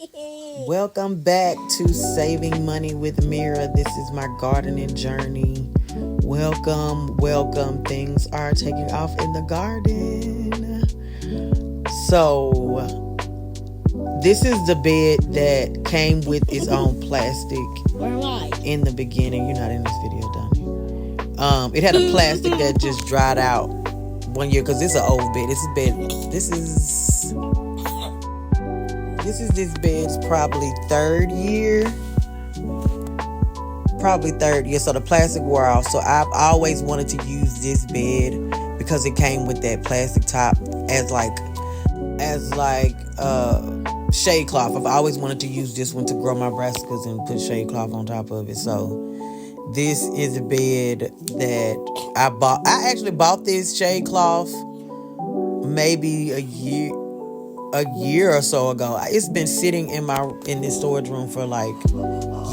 Welcome back to Saving Money with Mira. This is my gardening journey. Welcome. Things are taking off in the garden. So, this is the bed that came with its own plastic in the beginning. You're not in this video, Donnie. It had a plastic that just dried out 1 year because it's an old bed. This bed's probably third year. So the plastic wore off. So I've always wanted to use this bed because it came with that plastic top as shade cloth. I've always wanted to use this one to grow my brassicas and put shade cloth on top of it. So this is a bed that I bought. I actually bought this shade cloth maybe a year or so ago. It's been sitting in this storage room for like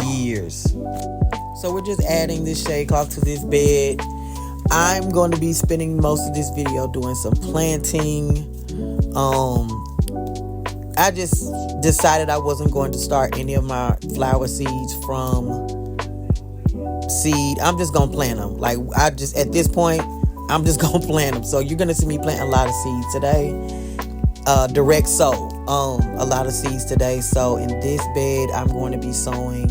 years. So we're just adding this shade cloth to this bed. I'm going to be spending most of this video doing some planting. I just decided I wasn't going to start any of my flower seeds from seed. I'm just going to plant them. At this point, I'm just going to plant them. So you're going to see me plant a lot of seeds today. Direct sow a lot of seeds today. So in this bed, I'm going to be sowing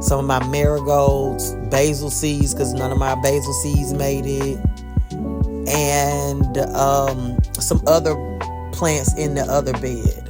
some of my marigolds, basil seeds, because none of my basil seeds made it, and some other plants in the other bed.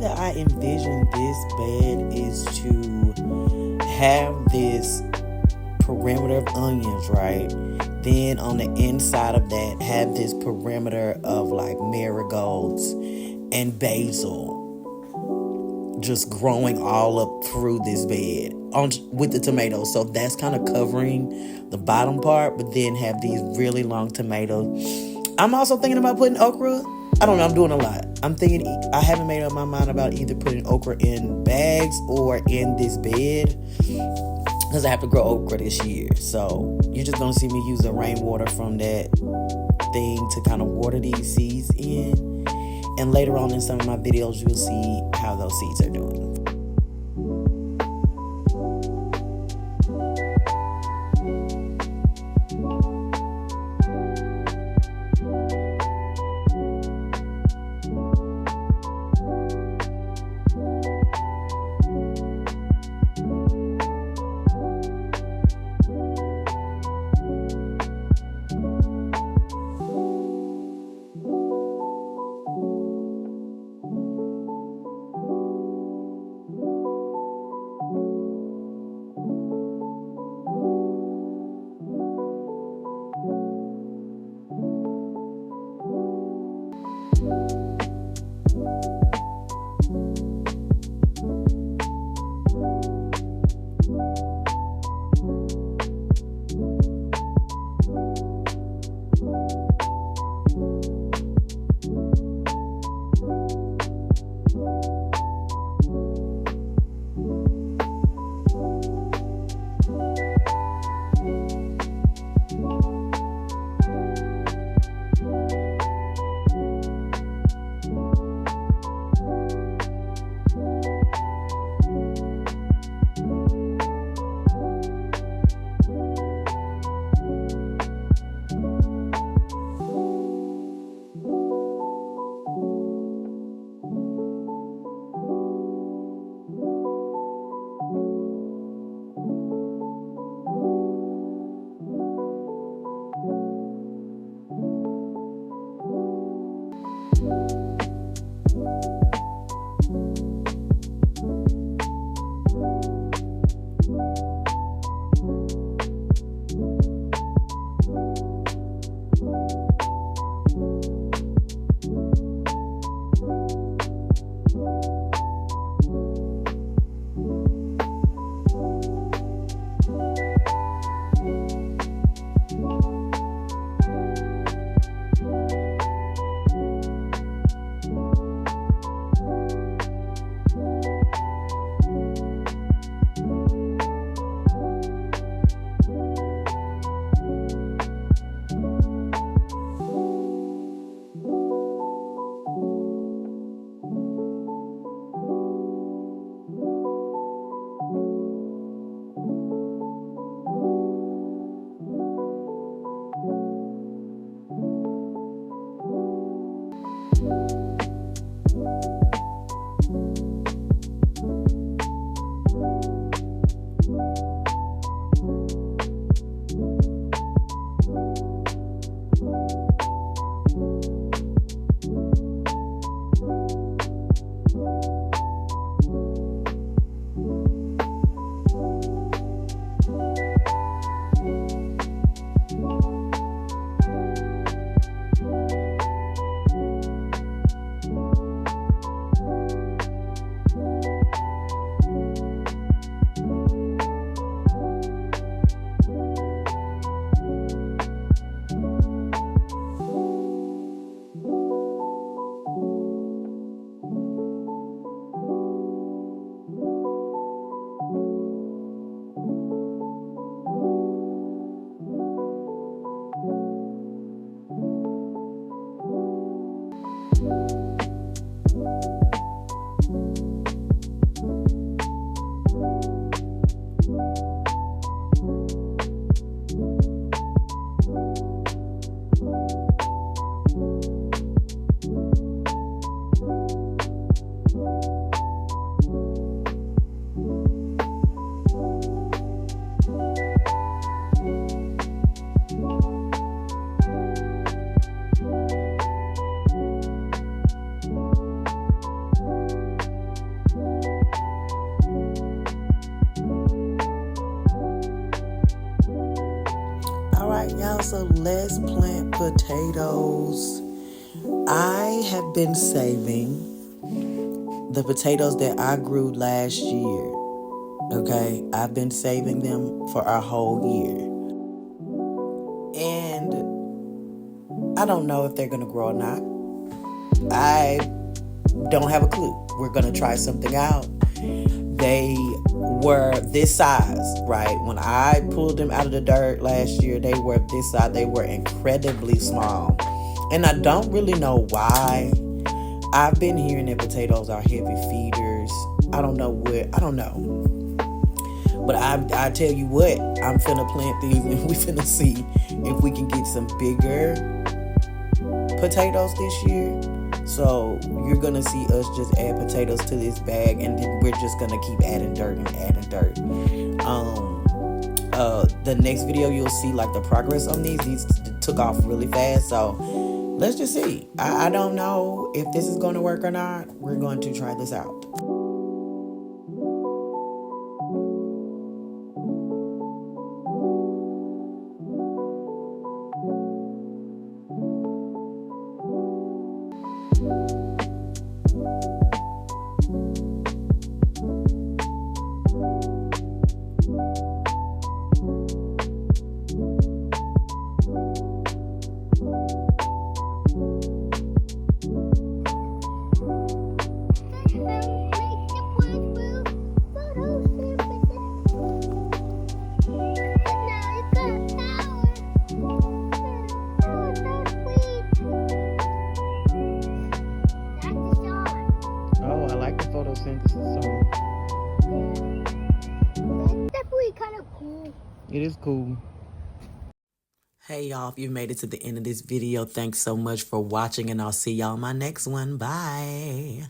I envision this bed is to have this perimeter of onions, right? Then on the inside of that, have this perimeter of like marigolds and basil just growing all up through this bed with the tomatoes. So that's kind of covering the bottom part, but then have these really long tomatoes. I'm also thinking about putting okra. I don't know, I'm doing a lot. I haven't made up my mind about either putting okra in bags or in this bed because I have to grow okra this year. So you're just going to see me use the rainwater from that thing to kind of water these seeds in. And later on in some of my videos, you'll see how those seeds are doing. let's plant potatoes. I have been saving the potatoes that I grew last year. Okay, I've been saving them for our whole year. And I don't know if they're going to grow or not. I don't have a clue. We're going to try something out. They were this size, right? When I pulled them out of the dirt last year, they were this size. They were incredibly small. And I don't really know why. I've been hearing that potatoes are heavy feeders. I don't know. But I tell you what, I'm finna plant these and we finna see if we can get some bigger potatoes this year. So you're gonna see us just add potatoes to this bag, and then we're just gonna keep adding dirt and adding dirt. The next video you'll see like the progress on these. These took off really fast, so let's just see. I don't know if this is gonna work or not. We're going to try this out. Photosynthesis song. That's definitely kind of cool. It is cool. Hey y'all, if you made it to the end of this video, thanks so much for watching, and I'll see y'all in my next one. Bye.